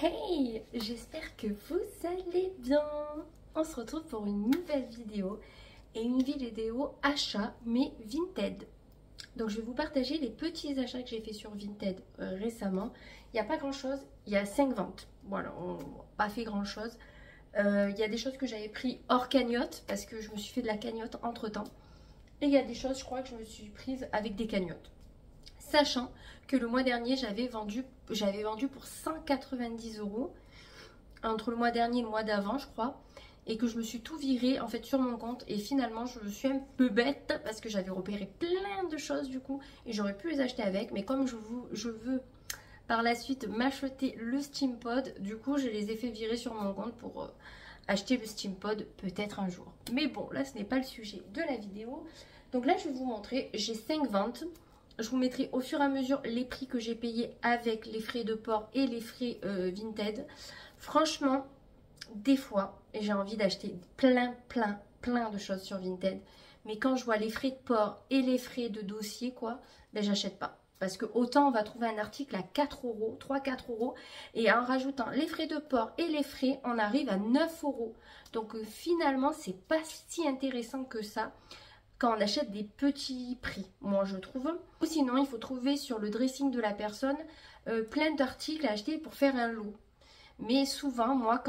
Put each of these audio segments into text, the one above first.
Hey, j'espère que vous allez bien. On se retrouve pour une nouvelle vidéo et une vidéo achat mais Vinted. Donc je vais vous partager les petits achats que j'ai fait sur Vinted récemment. Il n'y a pas grand chose, il y a 5 ventes. Voilà, on n'a pas fait grand chose. Il y a des choses que j'avais pris hors cagnotte parce que je me suis fait de la cagnotte entre temps. Et il y a des choses, je crois, que je me suis prise avec des cagnottes. Sachant que le mois dernier, j'avais vendu pour 190 € entre le mois dernier et le mois d'avant, je crois. Et que je me suis tout viré en fait sur mon compte. Et finalement, je me suis un peu bête parce que j'avais repéré plein de choses du coup. Et j'aurais pu les acheter avec. Mais comme je veux par la suite m'acheter le Steampod, du coup, je les ai fait virer sur mon compte pour acheter le Steampod peut-être un jour. Mais bon, là, ce n'est pas le sujet de la vidéo. Donc là, je vais vous montrer. J'ai 5 ventes. Je vous mettrai au fur et à mesure les prix que j'ai payés avec les frais de port et les frais Vinted. Franchement, des fois, j'ai envie d'acheter plein de choses sur Vinted. Mais quand je vois les frais de port et les frais de dossier, quoi, ben j'achète pas. Parce que autant on va trouver un article à 4 €, 3-4 €. Et en rajoutant les frais de port et les frais, on arrive à 9 €. Donc finalement, c'est pas si intéressant que ça quand on achète des petits prix, moi je trouve. Ou sinon, il faut trouver sur le dressing de la personne plein d'articles à acheter pour faire un lot. Mais souvent, moi,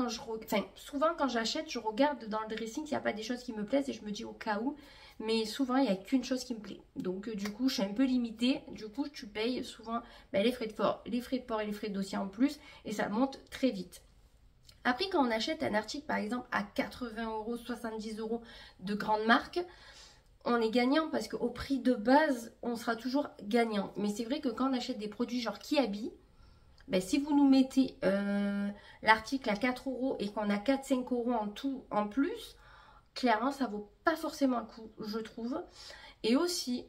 souvent quand j'achète, je regarde dans le dressing s'il n'y a pas des choses qui me plaisent et je me dis au cas où. Mais souvent, il n'y a qu'une chose qui me plaît. Donc, du coup, je suis un peu limitée. Du coup, tu payes souvent les frais de port, et les frais de dossier en plus. Et ça monte très vite. Après, quand on achète un article, par exemple, à 80 €, 70 € de grande marque, on est gagnant parce qu'au prix de base, on sera toujours gagnant. Mais c'est vrai que quand on achète des produits genre Kiabi, ben, si vous nous mettez l'article à 4 € et qu'on a 4-5 € en tout en plus, clairement, ça vaut pas forcément le coup, je trouve. Et aussi,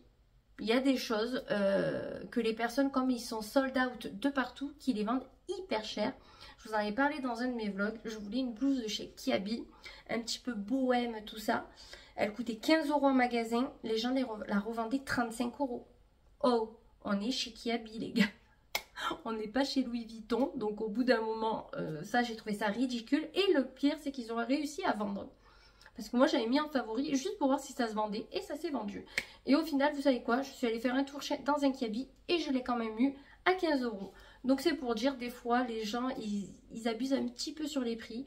il y a des choses que les personnes, comme ils sont sold out de partout, qui les vendent hyper cher. Je vous en ai parlé dans un de mes vlogs. Je voulais une blouse de chez Kiabi, un petit peu bohème, tout ça. Elle coûtait 15 € en magasin. Les gens la revendaient 35 €. Oh, on est chez Kiabi, les gars. On n'est pas chez Louis Vuitton. Donc, au bout d'un moment, ça, j'ai trouvé ça ridicule. Et le pire, c'est qu'ils ont réussi à vendre. Parce que moi, j'avais mis en favori juste pour voir si ça se vendait. Et ça s'est vendu. Et au final, vous savez quoi? Je suis allée faire un tour dans un Kiabi. Et je l'ai quand même eu à 15 €. Donc, c'est pour dire, des fois, les gens, ils abusent un petit peu sur les prix.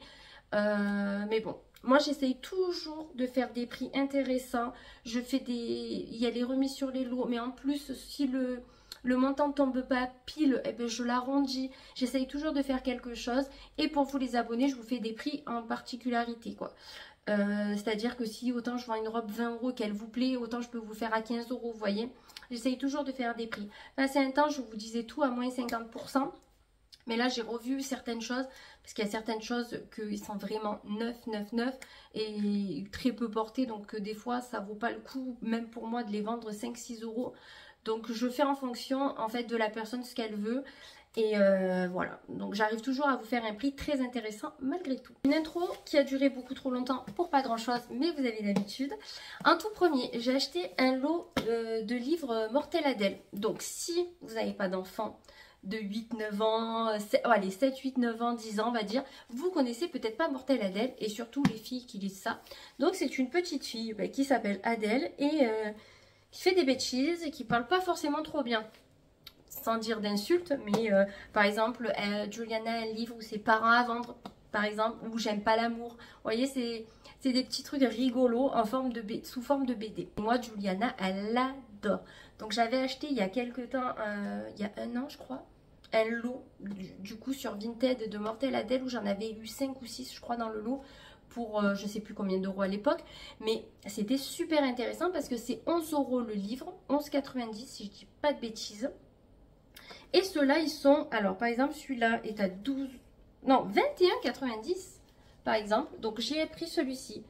Mais bon. Moi, j'essaye toujours de faire des prix intéressants. Il y a les remises sur les lots. Mais en plus, si le montant ne tombe pas pile, eh ben, je l'arrondis. J'essaye toujours de faire quelque chose. Et pour vous les abonnés, je vous fais des prix en particularité, quoi. C'est-à-dire que si autant je vends une robe 20 € qu'elle vous plaît, autant je peux vous faire à 15 €, vous voyez. J'essaye toujours de faire des prix. Enfin, c'est un temps, je vous disais tout à moins 50%. Mais là, j'ai revu certaines choses, parce qu'il y a certaines choses qui sont vraiment neuf et très peu portées. Donc, des fois, ça vaut pas le coup, même pour moi, de les vendre 5-6 €. Donc, je fais en fonction, en fait, de la personne, ce qu'elle veut. Et voilà. Donc, j'arrive toujours à vous faire un prix très intéressant, malgré tout. Une intro qui a duré beaucoup trop longtemps pour pas grand-chose, mais vous avez l'habitude. En tout premier, j'ai acheté un lot de livres Mortel Adèle. Donc, si vous n'avez pas d'enfant de 8-9 ans, allez, 7, 8, 9 ans, 10 ans, on va dire. Vous connaissez peut-être pas Mortel Adèle, et surtout les filles qui lisent ça. Donc, c'est une petite fille qui s'appelle Adèle et qui fait des bêtises et qui parle pas forcément trop bien. Sans dire d'insultes, mais par exemple, Juliana a un livre où ses parents à vendre, par exemple, où j'aime pas l'amour. Vous voyez, c'est des petits trucs rigolos sous forme de BD. Moi, Juliana, elle l'adore. Donc, j'avais acheté il y a quelques temps, il y a 1 an, je crois, un lot du coup sur Vinted de Mortel Adèle où j'en avais eu 5 ou 6 je crois dans le lot pour je sais plus combien d'euros à l'époque, mais c'était super intéressant parce que c'est 11 € le livre, 11,90 € si je dis pas de bêtises. Et ceux-là ils sont, alors par exemple celui-là est à 21,90 € par exemple. Donc j'ai pris celui-ci,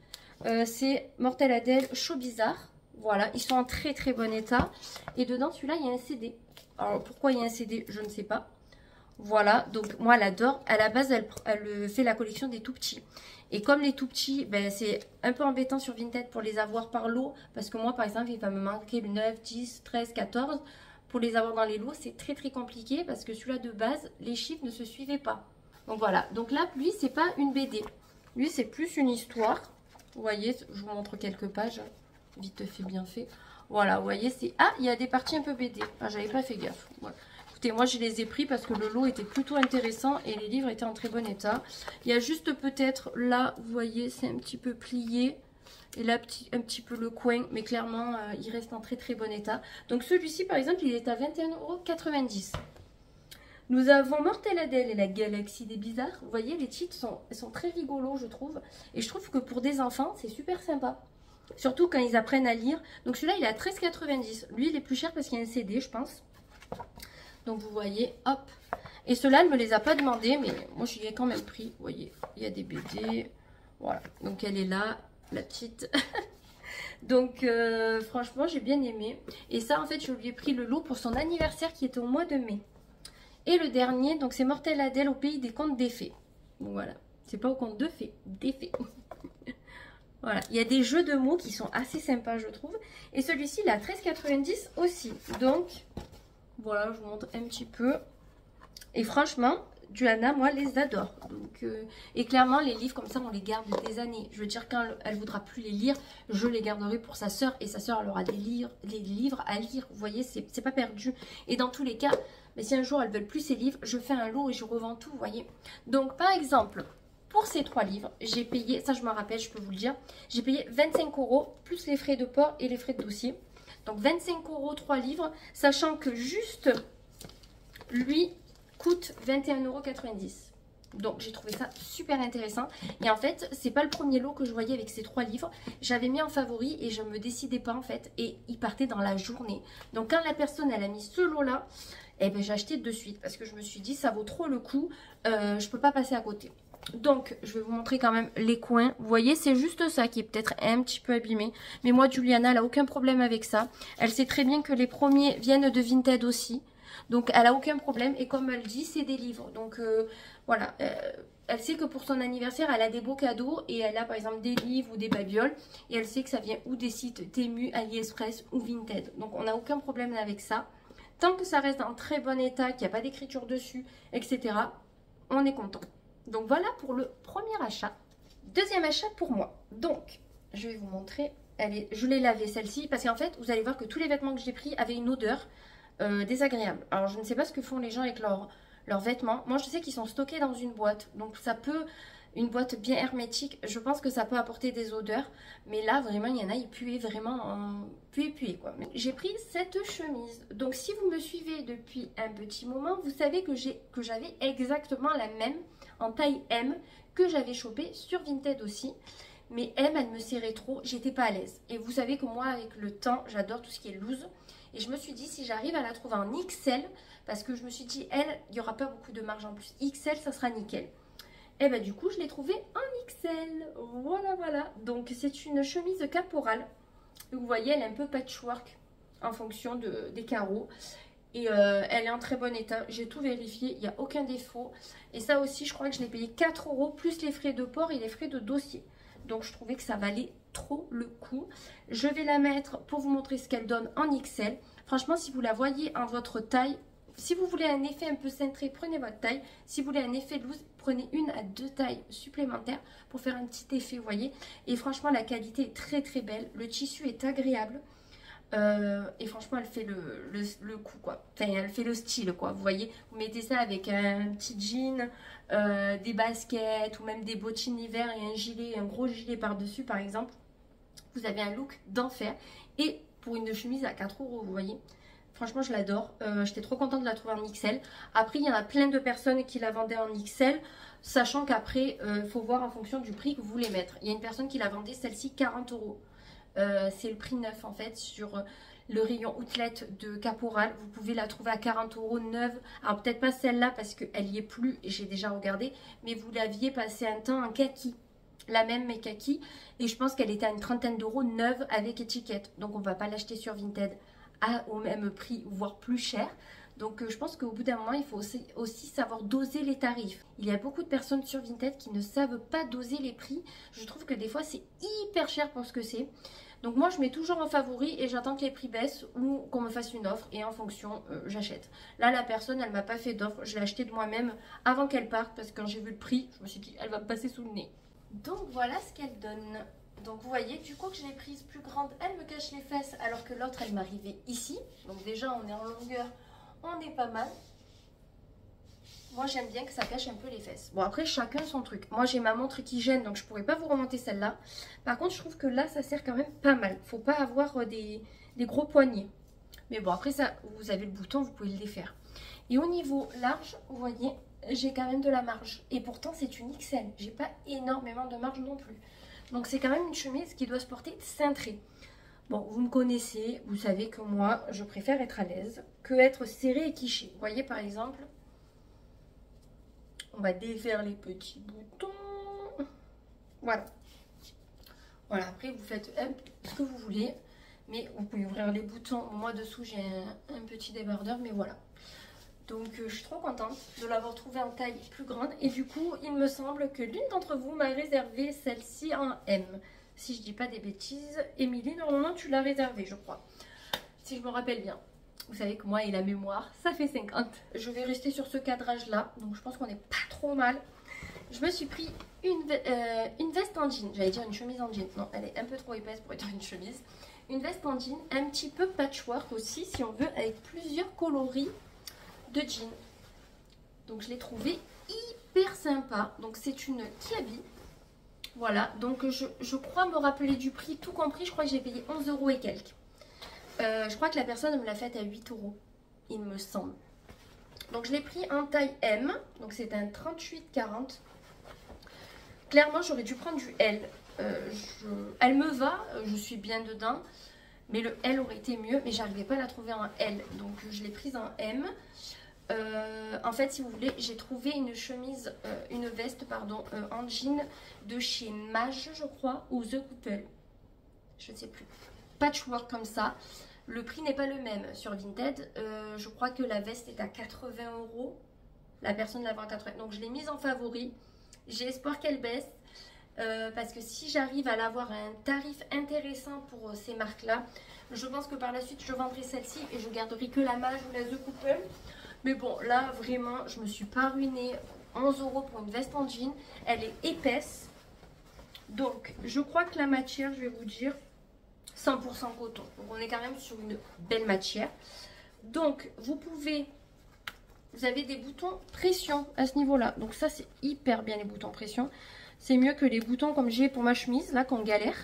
c'est Mortel Adèle Chaud Bizarre. Voilà, ils sont en très bon état. Et dedans, celui-là, il y a un CD. Alors, pourquoi il y a un CD, je ne sais pas. Voilà, donc moi, elle adore. À la base, elle fait la collection des tout petits. Et comme les tout petits, ben, c'est un peu embêtant sur Vinted pour les avoir par lot. Parce que moi, par exemple, il va me manquer le 9, 10, 13, 14. Pour les avoir dans les lots, c'est très compliqué. Parce que celui-là, de base, les chiffres ne se suivaient pas. Donc voilà, donc là, lui, c'est pas une BD. Lui, c'est plus une histoire. Vous voyez, je vous montre quelques pages. Vite fait, bien fait. Voilà, vous voyez, c'est... Ah, il y a des parties un peu BD. Ah, j'avais pas fait gaffe. Voilà. Écoutez, moi, je les ai pris parce que le lot était plutôt intéressant et les livres étaient en très bon état. Il y a juste peut-être, là, vous voyez, c'est un petit peu plié. Et là, un petit peu le coin, mais clairement, il reste en très très bon état. Donc celui-ci, par exemple, il est à 21,90 €. Nous avons Mortel Adèle et la galaxie des bizarres. Vous voyez, les titres sont très rigolos, je trouve. Et je trouve que pour des enfants, c'est super sympa. Surtout quand ils apprennent à lire. Donc celui-là, il est à 13,90 €. Lui, il est plus cher parce qu'il y a un CD, je pense. Donc vous voyez, hop. Et ceux-là, elle ne me les a pas demandés, mais moi, je lui ai quand même pris. Vous voyez, il y a des BD. Voilà, donc elle est là, la petite. Donc franchement, j'ai bien aimé. Et ça, en fait, je lui ai pris le lot pour son anniversaire qui était au mois de mai. Et le dernier, donc c'est Mortel Adèle au pays des contes des fées. Donc voilà, c'est pas au conte de fées, des fées. Voilà, il y a des jeux de mots qui sont assez sympas, je trouve. Et celui-ci, il est à 13,90 € aussi. Donc, voilà, je vous montre un petit peu. Et franchement, Johanna, moi, les adore. Donc, et clairement, les livres comme ça, on les garde des années. Je veux dire, quand elle voudra plus les lire, je les garderai pour sa sœur. Et sa sœur, elle aura des livres à lire. Vous voyez, c'est pas perdu. Et dans tous les cas, mais si un jour, elle ne veut plus ces livres, je fais un lot et je revends tout, vous voyez. Donc, par exemple, pour ces 3 livres, j'ai payé, ça je me rappelle, je peux vous le dire, j'ai payé 25 € plus les frais de port et les frais de dossier. Donc, 25 € 3 livres, sachant que juste, lui, coûte 21,90 €. Donc j'ai trouvé ça super intéressant. Et en fait, c'est pas le premier lot que je voyais avec ces 3 livres. J'avais mis en favori et je me décidais pas en fait. Et il partait dans la journée. Donc quand la personne elle a mis ce lot là, eh ben j'ai acheté de suite. Parce que je me suis dit ça vaut trop le coup. Je peux pas passer à côté. Donc je vais vous montrer quand même les coins. Vous voyez, c'est juste ça qui est peut-être un petit peu abîmé. Mais moi, Juliana, elle a aucun problème avec ça. Elle sait très bien que les premiers viennent de Vinted aussi. Donc, elle n'a aucun problème. Et comme elle dit, c'est des livres. Donc, voilà. Elle sait que pour son anniversaire, elle a des beaux cadeaux. Et elle a, par exemple, des livres ou des babioles. Et elle sait que ça vient ou des sites Temu, AliExpress ou Vinted. Donc, on n'a aucun problème avec ça. Tant que ça reste en très bon état, qu'il n'y a pas d'écriture dessus, etc., on est content. Donc, voilà pour le premier achat. Deuxième achat pour moi. Donc, je vais vous montrer. Je l'ai lavée, celle-ci. Parce qu'en fait, vous allez voir que tous les vêtements que j'ai pris avaient une odeur désagréable. Alors je ne sais pas ce que font les gens avec leurs vêtements. Moi je sais qu'ils sont stockés dans une boîte. Donc ça peut, une boîte bien hermétique, je pense que ça peut apporter des odeurs. Mais là vraiment il y en a, ils puaient vraiment puer quoi. J'ai pris cette chemise. Donc si vous me suivez depuis un petit moment, vous savez que j'avais exactement la même en taille M que j'avais chopé sur Vinted aussi. Mais M, elle me serrait trop, j'étais pas à l'aise. Et vous savez que moi avec le temps, j'adore tout ce qui est loose. Et je me suis dit, si j'arrive à la trouver en XL, parce que je me suis dit, elle, il n'y aura pas beaucoup de marge en plus. XL, ça sera nickel. Et bien du coup, je l'ai trouvée en XL. Voilà, voilà. Donc, c'est une chemise caporale. Vous voyez, elle est un peu patchwork en fonction des carreaux. Et elle est en très bon état. J'ai tout vérifié, il n'y a aucun défaut. Et ça aussi, je crois que je l'ai payé 4 € plus les frais de port et les frais de dossier. Donc, je trouvais que ça valait trop le coup. Je vais la mettre pour vous montrer ce qu'elle donne en XL. Franchement, si vous la voyez en votre taille, si vous voulez un effet un peu cintré, prenez votre taille. Si vous voulez un effet loose, prenez 1 à 2 tailles supplémentaires pour faire un petit effet, vous voyez. Et franchement, la qualité est très très belle. Le tissu est agréable. Et franchement, elle fait le coup, quoi. Enfin, elle fait le style, quoi. Vous voyez, vous mettez ça avec un petit jean, des baskets ou même des bottines d'hiver et un gilet, un gros gilet par-dessus, par exemple. Vous avez un look d'enfer. Et pour une chemise à 4 €, vous voyez. Franchement, je l'adore. J'étais trop contente de la trouver en XL. Après, il y en a plein de personnes qui la vendaient en XL. Sachant qu'après, il faut voir en fonction du prix que vous voulez mettre. Il y a une personne qui la vendait, celle-ci, 40 €. C'est le prix neuf en fait sur le rayon outlet de Caporal. Vous pouvez la trouver à 40 € neuve. Alors peut-être pas celle-là parce qu'elle y est plus et j'ai déjà regardé. Mais vous l'aviez passé un temps en kaki. La même mais kaki. Et je pense qu'elle était à une trentaine d'euros neuve avec étiquette. Donc on ne va pas l'acheter sur Vinted au même prix, voire plus cher. Donc je pense qu'au bout d'un moment, il faut aussi savoir doser les tarifs. Il y a beaucoup de personnes sur Vinted qui ne savent pas doser les prix. Je trouve que des fois, c'est hyper cher pour ce que c'est. Donc moi je mets toujours en favori et j'attends que les prix baissent ou qu'on me fasse une offre et en fonction j'achète. Là la personne elle m'a pas fait d'offre, je l'ai acheté de moi-même avant qu'elle parte parce que quand j'ai vu le prix je me suis dit elle va me passer sous le nez. Donc voilà ce qu'elle donne. Donc vous voyez du coup que je l'ai prise plus grande, elle me cache les fesses alors que l'autre elle m'arrivait ici. Donc déjà on est en longueur, on est pas mal. Moi j'aime bien que ça cache un peu les fesses. Bon après chacun son truc. Moi j'ai ma montre qui gêne donc je pourrais pas vous remonter celle-là. Par contre je trouve que là ça sert quand même pas mal. Faut pas avoir des gros poignets. Mais bon après ça vous avez le bouton, vous pouvez le défaire. Et au niveau large vous voyez j'ai quand même de la marge. Et pourtant c'est une XL. J'ai pas énormément de marge non plus. Donc c'est quand même une chemise qui doit se porter cintrée. Bon vous me connaissez, vous savez que moi je préfère être à l'aise que être serrée et quichée. Vous voyez par exemple. On va défaire les petits boutons. Voilà. Voilà, après vous faites ce que vous voulez. Mais vous pouvez ouvrir les boutons. Moi dessous j'ai un petit débardeur, mais voilà. Donc je suis trop contente de l'avoir trouvé en taille plus grande. Et du coup, il me semble que l'une d'entre vous m'a réservé celle-ci en M. Si je dis pas des bêtises. Émilie, normalement tu l'as réservée, je crois. Si je me rappelle bien. Vous savez que moi et la mémoire, ça fait 50. Je vais rester sur ce cadrage-là. Donc je pense qu'on n'est pas trop mal. Je me suis pris une veste en jean. J'allais dire une chemise en jean. Non, elle est un peu trop épaisse pour être une chemise. Une veste en jean, un petit peu patchwork aussi, si on veut, avec plusieurs coloris de jean. Donc je l'ai trouvée hyper sympa. Donc c'est une Kiabi. Voilà, donc je crois me rappeler du prix, tout compris. Je crois que j'ai payé 11 € et quelques. Je crois que la personne me l'a faite à 8 €, il me semble. Donc je l'ai pris en taille M, donc c'est un 38-40. Clairement j'aurais dû prendre du L. Elle me va, je suis bien dedans, mais le L aurait été mieux, mais j'arrivais pas à la trouver en L, donc je l'ai prise en M. En fait si vous voulez j'ai trouvé une chemise, une veste pardon, en jean de chez Mage je crois, ou The Couple, je ne sais plus. Patchwork comme ça. Le prix n'est pas le même sur Vinted. Je crois que la veste est à 80 €. La personne la vend à 80. Donc je l'ai mise en favori. J'ai espoir qu'elle baisse. Parce que si j'arrive à l'avoir à un tarif intéressant pour ces marques-là, je pense que par la suite je vendrai celle-ci et je garderai que la Mage ou la The Couple. Mais bon, là vraiment, je me suis pas ruinée. 11 € pour une veste en jean. Elle est épaisse. Donc je crois que la matière, je vais vous dire, 100% coton. Donc on est quand même sur une belle matière. Donc vous avez des boutons pression à ce niveau là. Donc ça c'est hyper bien les boutons pression. C'est mieux que les boutons comme j'ai pour ma chemise là qu'on galère.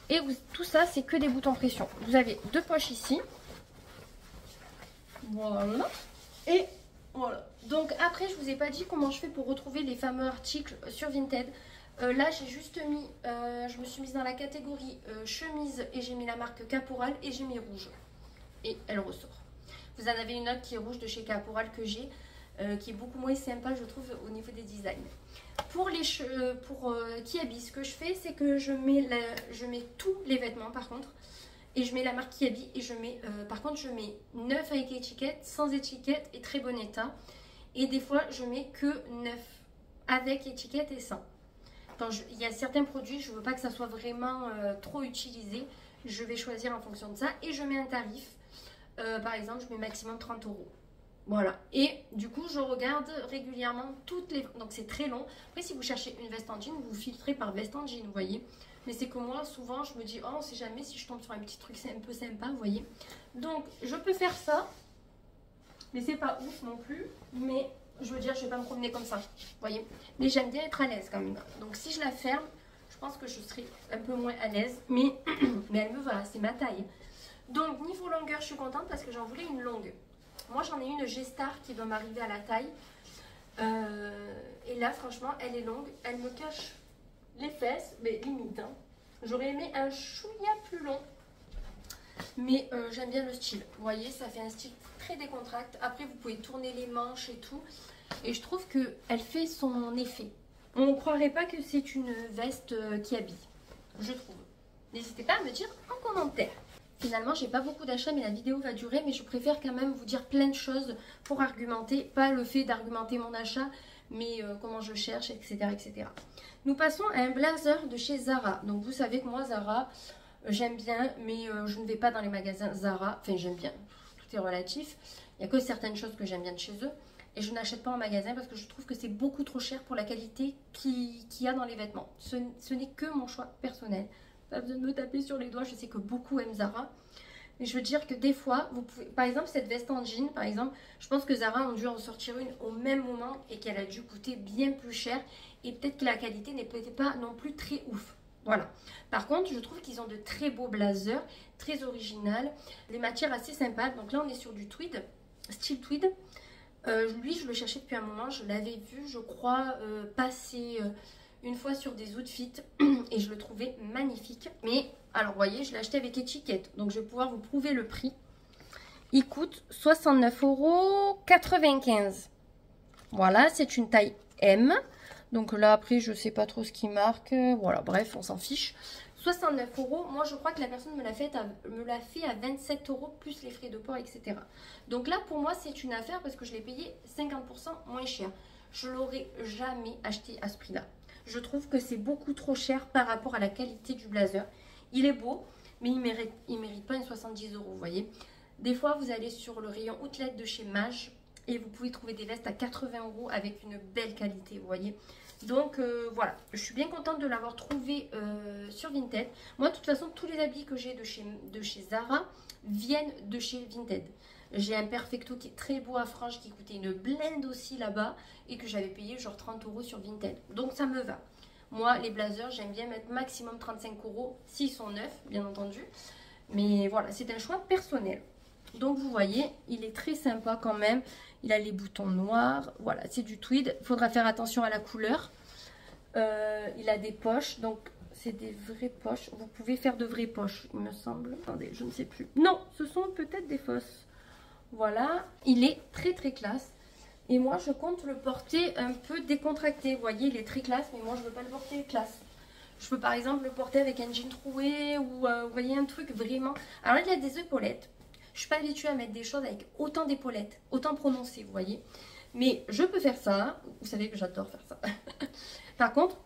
Et tout ça c'est que des boutons pression. Vous avez deux poches ici. Voilà. Et voilà. Donc après je vous ai pas dit comment je fais pour retrouver les fameux articles sur Vinted. Là j'ai juste mis, je me suis mise dans la catégorie chemise et j'ai mis la marque Caporal et j'ai mis rouge. Et elle ressort. Vous en avez une autre qui est rouge de chez Caporal que j'ai, qui est beaucoup moins sympa je trouve au niveau des designs. Pour Kiabi, ce que je fais c'est que je mets tous les vêtements par contre. Et je mets la marque Kiabi et je mets, par contre je mets neuf avec étiquette, sans étiquette et très bon état. Et des fois je mets que neuf avec étiquette et sans. Il y a certains produits, je ne veux pas que ça soit vraiment trop utilisé. Je vais choisir en fonction de ça. Et je mets un tarif. Par exemple, je mets maximum 30 €. Voilà. Et du coup, je regarde régulièrement toutes les... Donc, c'est très long. Après, si vous cherchez une veste en jean, vous filtrez par veste en jean, vous voyez. Mais c'est que moi, souvent, je me dis, oh, on ne sait jamais si je tombe sur un petit truc, c'est un peu sympa, vous voyez. Donc, je peux faire ça. Mais c'est pas ouf non plus. Mais... je veux dire, je vais pas me promener comme ça, vous voyez. Mais j'aime bien être à l'aise quand même. Donc si je la ferme, je pense que je serai un peu moins à l'aise. Mais elle me va, c'est ma taille. Donc niveau longueur, je suis contente parce que j'en voulais une longue. Moi j'en ai une G-Star qui doit m'arriver à la taille. Et là franchement, elle est longue. Elle me cache les fesses, mais limite. Hein. J'aurais aimé un chouïa plus long. Mais j'aime bien le style. Vous voyez, ça fait un style très décontracté. Après, vous pouvez tourner les manches et tout. Et je trouve qu'elle fait son effet. On ne croirait pas que c'est une veste qui habille, je trouve. N'hésitez pas à me dire en commentaire. Finalement, j'ai pas beaucoup d'achats, mais la vidéo va durer. Mais je préfère quand même vous dire plein de choses pour argumenter. Pas le fait d'argumenter mon achat, mais comment je cherche, etc., etc. Nous passons à un blazer de chez Zara. Donc vous savez que moi, Zara... J'aime bien, mais je ne vais pas dans les magasins Zara. Enfin, j'aime bien, tout est relatif. Il n'y a que certaines choses que j'aime bien de chez eux. Et je n'achète pas en magasin parce que je trouve que c'est beaucoup trop cher pour la qualité qu'il y a dans les vêtements. Ce n'est que mon choix personnel. Pas besoin de me taper sur les doigts, je sais que beaucoup aiment Zara. Mais je veux dire que des fois, vous pouvez... Par exemple, cette veste en jean, par exemple, je pense que Zara ont dû en sortir une au même moment et qu'elle a dû coûter bien plus cher. Et peut-être que la qualité n'est peut-être pas non plus très ouf. Voilà. Par contre, je trouve qu'ils ont de très beaux blazers, très originales, des matières assez sympas. Donc là, on est sur du tweed, style tweed. Lui, je le cherchais depuis un moment. Je l'avais vu, je crois, passer une fois sur des outfits et je le trouvais magnifique. Mais, alors, vous voyez, je l'ai acheté avec étiquette. Donc, je vais pouvoir vous prouver le prix. Il coûte 69,95 €. Voilà, c'est une taille M. Donc là, après, je ne sais pas trop ce qui marque. Voilà, bref, on s'en fiche. 69 €. Moi, je crois que la personne me l'a fait à 27 € plus les frais de port, etc. Donc là, pour moi, c'est une affaire parce que je l'ai payé 50% moins cher. Je ne l'aurais jamais acheté à ce prix-là. Je trouve que c'est beaucoup trop cher par rapport à la qualité du blazer. Il est beau, mais il mérite pas une 70 €, vous voyez. Des fois, vous allez sur le rayon outlet de chez Mage et vous pouvez trouver des vestes à 80 € avec une belle qualité, vous voyez. Donc voilà, je suis bien contente de l'avoir trouvé sur Vinted. Moi, de toute façon, tous les habits que j'ai de chez Zara viennent de chez Vinted. J'ai un Perfecto qui est très beau à franges, qui coûtait une blinde aussi là-bas et que j'avais payé genre 30 € sur Vinted. Donc ça me va. Moi, les blazers, j'aime bien mettre maximum 35 € s'ils sont neufs, bien entendu. Mais voilà, c'est un choix personnel. Donc vous voyez, il est très sympa quand même. Il a les boutons noirs. Voilà, c'est du tweed. Il faudra faire attention à la couleur. Il a des poches. Donc c'est des vraies poches. Vous pouvez faire de vraies poches, il me semble. Attendez, je ne sais plus. Non, ce sont peut-être des fausses. Voilà, il est très très classe. Et moi, je compte le porter un peu décontracté. Vous voyez, il est très classe, mais moi, je ne veux pas le porter classe. Je peux par exemple le porter avec un jean troué ou vous voyez, un truc vraiment... Alors là, il y a des épaulettes. Je ne suis pas habituée à mettre des choses avec autant d'épaulettes, autant prononcées, vous voyez. Mais je peux faire ça. Vous savez que j'adore faire ça. Par contre,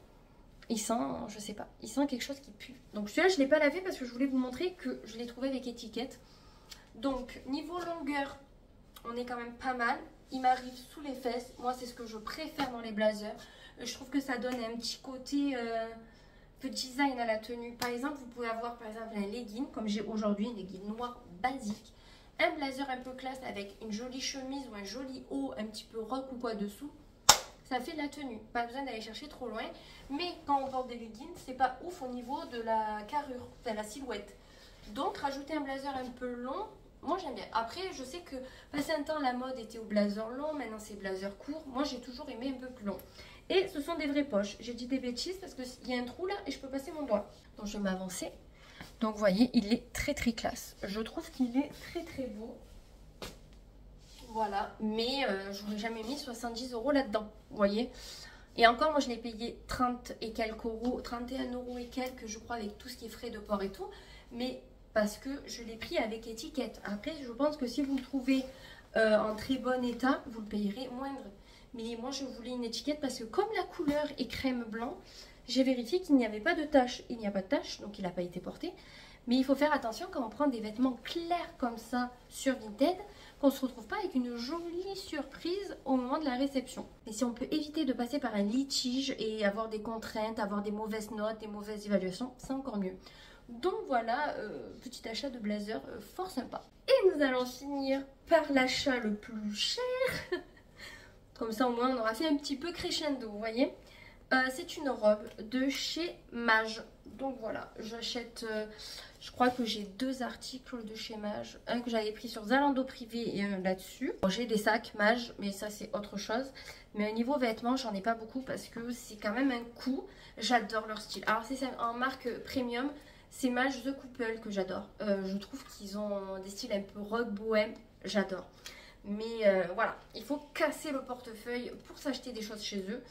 il sent, je sais pas, il sent quelque chose qui pue. Donc celui-là, je ne l'ai pas lavé parce que je voulais vous montrer que je l'ai trouvé avec étiquette. Donc, niveau longueur, on est quand même pas mal. Il m'arrive sous les fesses. Moi, c'est ce que je préfère dans les blazers. Je trouve que ça donne un petit côté... peu design à la tenue. Par exemple, vous pouvez avoir par exemple un legging, comme j'ai aujourd'hui, un legging noir basique, un blazer un peu classe avec une jolie chemise ou un joli haut un petit peu rock ou quoi dessous. Ça fait de la tenue. Pas besoin d'aller chercher trop loin. Mais quand on porte des leggings, c'est pas ouf au niveau de la carrure, de la silhouette. Donc, rajouter un blazer un peu long, moi j'aime bien. Après, je sais que passé un temps, la mode était au blazer long. Maintenant, c'est blazer court. Moi, j'ai toujours aimé un peu plus long. Et ce sont des vraies poches. J'ai dit des bêtises parce qu'il y a un trou là et je peux passer mon doigt. Donc je vais m'avancer. Donc vous voyez, il est très très classe. Je trouve qu'il est très très beau. Voilà. Mais je n'aurais jamais mis 70 € là-dedans. Vous voyez. Et encore, moi je l'ai payé 30 et quelques euros, 31 € et quelques, je crois, avec tout ce qui est frais de port et tout. Mais parce que je l'ai pris avec étiquette. Après, je pense que si vous le trouvez en très bon état, vous le payerez moindre. Mais moi, je voulais une étiquette parce que comme la couleur est crème blanc, j'ai vérifié qu'il n'y avait pas de tache. Il n'y a pas de tache, donc il n'a pas été porté. Mais il faut faire attention quand on prend des vêtements clairs comme ça sur Vinted, qu'on ne se retrouve pas avec une jolie surprise au moment de la réception. Et si on peut éviter de passer par un litige et avoir des contraintes, avoir des mauvaises notes, des mauvaises évaluations, c'est encore mieux. Donc voilà, petit achat de blazer fort sympa. Et nous allons finir par l'achat le plus cher. Comme ça, au moins, on aura fait un petit peu crescendo, vous voyez. C'est une robe de chez Mage. Donc voilà, j'achète, je crois que j'ai 2 articles de chez Mage. Un que j'avais pris sur Zalando privé et un là-dessus. Bon, j'ai des sacs Mage, mais ça c'est autre chose. Mais au niveau vêtements, j'en ai pas beaucoup parce que c'est quand même un coût. J'adore leur style. Alors c'est en marque premium, c'est Mage The Couple que j'adore. Je trouve qu'ils ont des styles un peu rock bohème, j'adore. Mais voilà, il faut casser le portefeuille pour s'acheter des choses chez eux.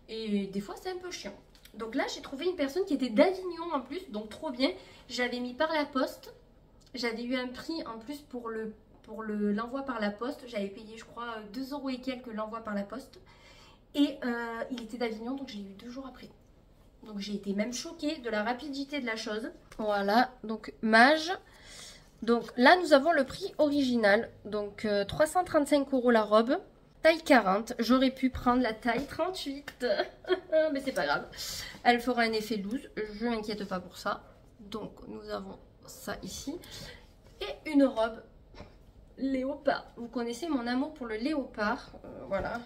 Et des fois, c'est un peu chiant. Donc là, j'ai trouvé une personne qui était d'Avignon en plus. Donc trop bien. J'avais mis par la poste. J'avais eu un prix en plus pour l'envoi par la poste. J'avais payé, je crois, 2 € et quelques l'envoi par la poste. Et il était d'Avignon, donc je l'ai eu 2 jours après. Donc j'ai été même choquée de la rapidité de la chose. Voilà, donc Mage. Donc là, nous avons le prix original. Donc 335 € la robe. Taille 40. J'aurais pu prendre la taille 38. Mais c'est pas grave. Elle fera un effet loose. Je m'inquiète pas pour ça. Donc nous avons ça ici. Et une robe léopard. Vous connaissez mon amour pour le léopard. Voilà.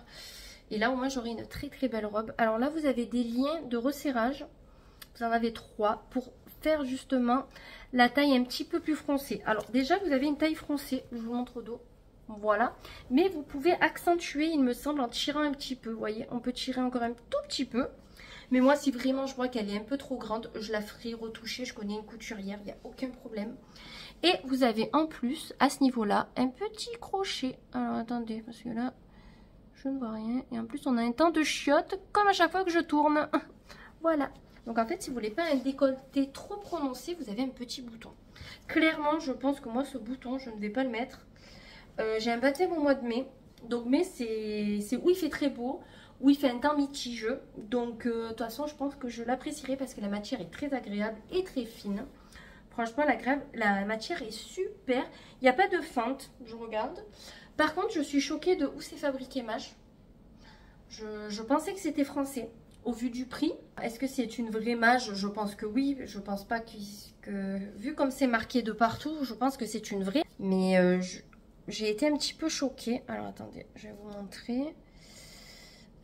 Et là, au moins, j'aurai une très très belle robe. Alors là, vous avez des liens de resserrage. Vous en avez 3 pour faire justement la taille un petit peu plus froncée. Alors déjà, vous avez une taille froncée. Je vous montre au dos. Voilà. Mais vous pouvez accentuer, il me semble, en tirant un petit peu. Vous voyez, on peut tirer encore un tout petit peu. Mais moi, si vraiment je vois qu'elle est un peu trop grande, je la ferai retoucher. Je connais une couturière, il n'y a aucun problème. Et vous avez en plus, à ce niveau-là, un petit crochet. Alors attendez, parce que là... je ne vois rien. Et en plus, on a un temps de chiottes comme à chaque fois que je tourne. Voilà. Donc en fait, si vous voulez pas un décolleté trop prononcé, vous avez un petit bouton. Clairement, je pense que moi, ce bouton, je ne vais pas le mettre. J'ai un baptême au mois de mai. Donc mai, c'est où il fait très beau, où il fait un temps mitigeux. Donc de toute façon, je pense que je l'apprécierai parce que la matière est très agréable et très fine. Franchement, la matière est super. Il n'y a pas de fente, je regarde. Par contre, je suis choquée de où c'est fabriqué Mage. Je pensais que c'était français. Au vu du prix, est-ce que c'est une vraie Mage? Je pense que oui. Je pense pas que... vu comme c'est marqué de partout, je pense que c'est une vraie. Mais j'ai été un petit peu choquée. Alors attendez, je vais vous montrer.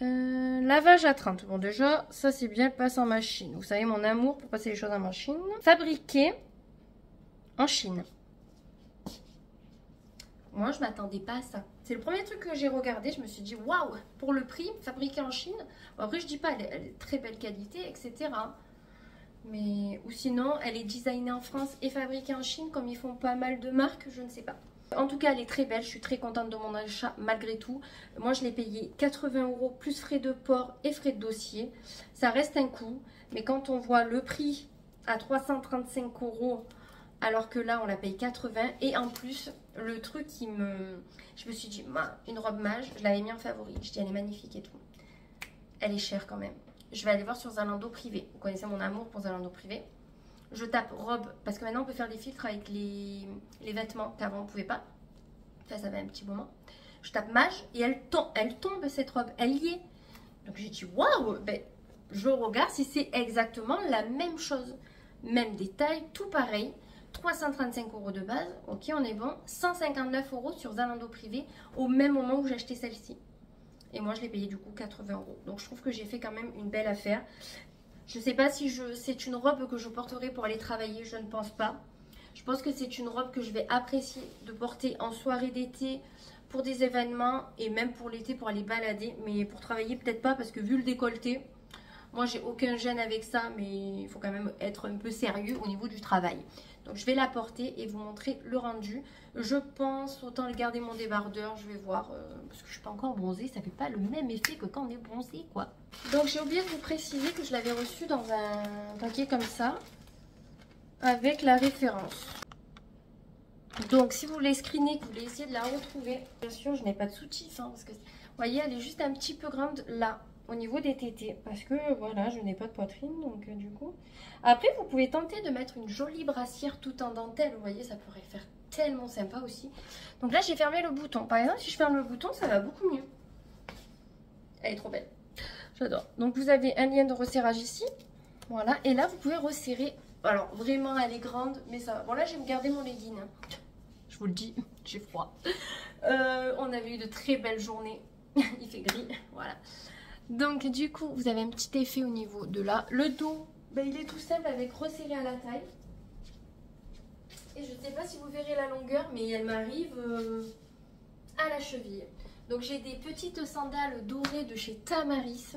Lavage à 30. Bon déjà, ça c'est bien, passe en machine. Vous savez mon amour pour passer les choses en machine. Fabriqué en Chine. Moi, je m'attendais pas à ça. C'est le premier truc que j'ai regardé. Je me suis dit, waouh, pour le prix, fabriqué en Chine. Bon, après, je dis pas, elle est très belle qualité, etc. Mais, ou sinon, elle est designée en France et fabriquée en Chine, comme ils font pas mal de marques, je ne sais pas. En tout cas, elle est très belle. Je suis très contente de mon achat, malgré tout. Moi, je l'ai payé 80 € plus frais de port et frais de dossier. Ça reste un coût. Mais quand on voit le prix à 335 €, alors que là, on la paye 80. Et en plus, le truc qui me... je me suis dit, une robe Mage, je l'avais mis en favori. Je dis, elle est magnifique et tout. Elle est chère quand même. Je vais aller voir sur Zalando privé. Vous connaissez mon amour pour Zalando privé. Je tape robe, parce que maintenant, on peut faire des filtres avec les vêtements qu'avant, on ne pouvait pas. Enfin, ça fait un petit moment. Je tape Mage et elle tombe cette robe. Elle y est. Donc, j'ai dit, waouh, ben, je regarde si c'est exactement la même chose. Même détail, tout pareil. 335 € de base, ok, on est bon. 159 € sur Zalando privé au même moment où j'ai acheté celle-ci. Et moi, je l'ai payé du coup 80 €. Donc, je trouve que j'ai fait quand même une belle affaire. Je ne sais pas si c'est une robe que je porterai pour aller travailler, je ne pense pas. Je pense que c'est une robe que je vais apprécier de porter en soirée d'été pour des événements et même pour l'été pour aller balader. Mais pour travailler, peut-être pas parce que vu le décolleté, moi, j'ai aucun gêne avec ça, mais il faut quand même être un peu sérieux au niveau du travail. Donc, je vais la porter et vous montrer le rendu. Je pense, autant le garder mon débardeur, je vais voir, parce que je ne suis pas encore bronzée, ça ne fait pas le même effet que quand on est bronzé, quoi. Donc, j'ai oublié de vous préciser que je l'avais reçu dans un paquet comme ça, avec la référence. Donc, si vous voulez screener, que vous voulez essayer de la retrouver, bien sûr, je n'ai pas de soutif, hein, parce que, vous voyez, elle est juste un petit peu grande là, au niveau des tétés, parce que, voilà, je n'ai pas de poitrine, donc du coup... Après, vous pouvez tenter de mettre une jolie brassière tout en dentelle, vous voyez, ça pourrait faire tellement sympa aussi. Donc là, j'ai fermé le bouton. Par exemple, si je ferme le bouton, ça va beaucoup mieux. Elle est trop belle. J'adore. Donc, vous avez un lien de resserrage ici. Voilà. Et là, vous pouvez resserrer. Alors, vraiment, elle est grande, mais ça va. Bon, là, je vais me garder mon legging. Je vous le dis, j'ai froid. On avait eu de très belles journées. Il fait gris. Voilà. Donc, du coup, vous avez un petit effet au niveau de là. Le dos, ben, il est tout simple avec resserré à la taille. Et je ne sais pas si vous verrez la longueur, mais elle m'arrive à la cheville. Donc j'ai des petites sandales dorées de chez Tamaris.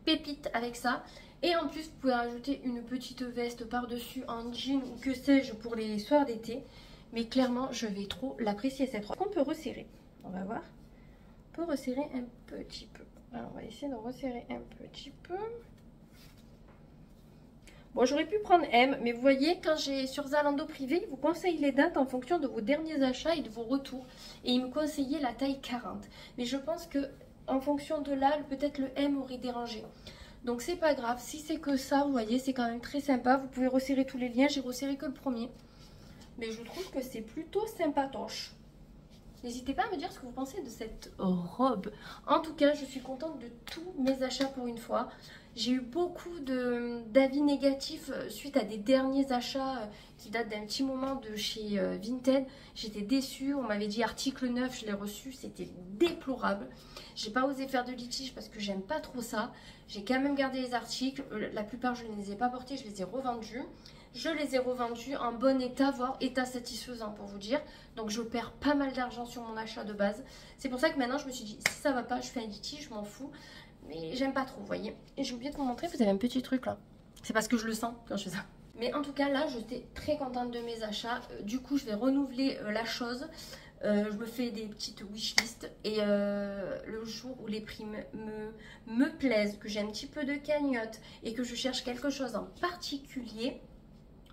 Pépite avec ça. Et en plus, vous pouvez rajouter une petite veste par-dessus en jean ou que sais-je pour les soirs d'été. Mais clairement, je vais trop l'apprécier cette robe. On peut resserrer. On va voir. On peut resserrer un petit peu. Alors, on va essayer de resserrer un petit peu. Bon, j'aurais pu prendre M, mais vous voyez, quand j'ai sur Zalando privé, il vous conseille les dates en fonction de vos derniers achats et de vos retours. Et il me conseillait la taille 40. Mais je pense que en fonction de là, peut-être le M aurait dérangé. Donc c'est pas grave, si c'est que ça, vous voyez, c'est quand même très sympa. Vous pouvez resserrer tous les liens, j'ai resserré que le premier. Mais je trouve que c'est plutôt sympatoche. N'hésitez pas à me dire ce que vous pensez de cette robe. En tout cas, je suis contente de tous mes achats pour une fois. J'ai eu beaucoup d'avis négatifs suite à des derniers achats qui datent d'un petit moment de chez Vinted. J'étais déçue, on m'avait dit article 9, je l'ai reçu, c'était déplorable. J'ai pas osé faire de litige parce que j'aime pas trop ça. J'ai quand même gardé les articles, la plupart je ne les ai pas portés, je les ai revendus. Je les ai revendus en bon état, voire état satisfaisant pour vous dire. Donc je perds pas mal d'argent sur mon achat de base. C'est pour ça que maintenant je me suis dit, si ça va pas, je fais un litige, je m'en fous. Mais j'aime pas trop, vous voyez. Et j'ai oublié de vous montrer, vous avez un petit truc là. C'est parce que je le sens quand je fais ça. Mais en tout cas là, j'étais très contente de mes achats. Du coup, je vais renouveler la chose. Je me fais des petites wishlists. Et le jour où les prix me plaisent, que j'ai un petit peu de cagnotte et que je cherche quelque chose en particulier,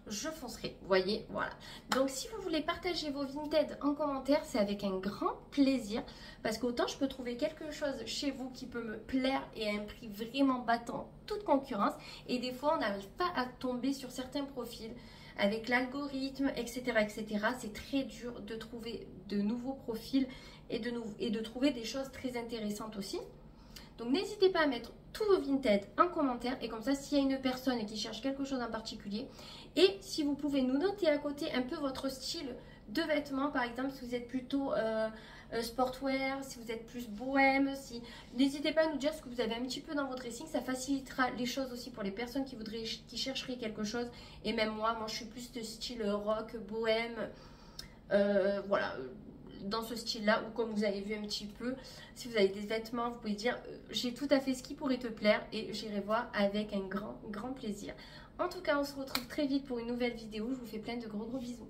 je foncerai, vous voyez, voilà. Donc si vous voulez partager vos Vinted en commentaire, c'est avec un grand plaisir, parce qu'autant je peux trouver quelque chose chez vous qui peut me plaire et à un prix vraiment battant toute concurrence, et des fois on n'arrive pas à tomber sur certains profils avec l'algorithme, etc., etc. C'est très dur de trouver de nouveaux profils et de trouver des choses très intéressantes aussi. Donc n'hésitez pas à mettre tous vos Vinted en commentaire, et comme ça s'il y a une personne qui cherche quelque chose en particulier, et si vous pouvez nous noter à côté un peu votre style de vêtements, par exemple si vous êtes plutôt sportwear, si vous êtes plus bohème, n'hésitez pas à nous dire ce que vous avez un petit peu dans votre dressing, ça facilitera les choses aussi pour les personnes qui chercheraient quelque chose, et même moi je suis plus de style rock, bohème, voilà, dans ce style là, ou comme vous avez vu un petit peu, si vous avez des vêtements, vous pouvez dire j'ai tout à fait ce qui pourrait te plaire, et j'irai voir avec un grand plaisir. En tout cas, on se retrouve très vite pour une nouvelle vidéo. Je vous fais plein de gros bisous.